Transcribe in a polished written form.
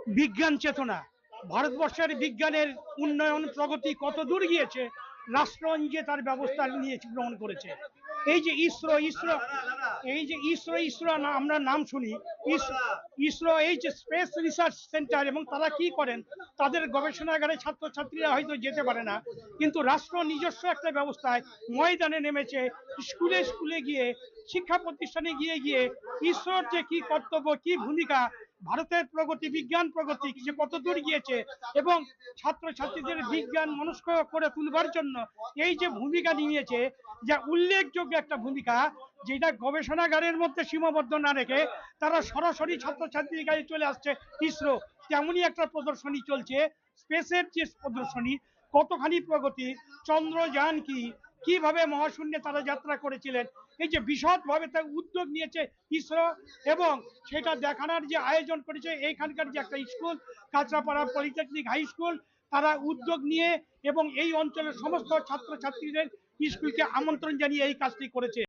বিজ্ঞান চেতনা, ভারতবর্ষের বিজ্ঞানের উন্নয়ন প্রগতি কত দূর গিয়েছে, রাষ্ট্র নিজে তার ব্যবস্থা নিয়ে গ্রহণ করেছে। এই যে ইসরো, এই যে ইসরো আমরা নাম শুনি। ইসরো এই যে স্পেস রিসার্চ সেন্টার, এবং তারা কি করেন, তাদের গবেষণাগারে ছাত্রছাত্রীরা হয়তো যেতে পারে না, কিন্তু রাষ্ট্র নিজস্ব একটা ব্যবস্থায় ময়দানে নেমেছে, স্কুলে স্কুলে গিয়ে, শিক্ষা প্রতিষ্ঠানে গিয়ে গিয়ে ইসরোর যে কি কর্তব্য, কি ভূমিকা, ভারতের প্রগতি, বিজ্ঞান প্রগতি যে কত দূর গিয়েছে, এবং ছাত্রছাত্রীদের বিজ্ঞান মনস্ক করে তুলবার জন্য এই যে ভূমিকা নিয়েছে, যা উল্লেখযোগ্য একটা ভূমিকা, যেটা গবেষণাগারের মধ্যে সীমাবদ্ধ না রেখে তারা সরাসরি ছাত্রছাত্রীর কাছে চলে আসছে। ইসরো তেমনই একটা প্রদর্শনী চলছে, স্পেসের যে প্রদর্শনী, কতখানি প্রগতি, চন্দ্রযান কি, কিভাবে মহাশূন্যে তারা যাত্রা করেছিলেন, এই যে বিশদভাবে তার উদ্যোগ নিয়েছে ইসরো, এবং সেটা দেখানোর যে আয়োজন করেছে এইখানকার যে একটা school, Kanchrapara polytechnic high school, তারা উদ্যোগ নিয়ে এবং এই অঞ্চলের সমস্ত ছাত্রছাত্রীদের স্কুলকে আমন্ত্রণ জানিয়ে এই কাজটি করেছে।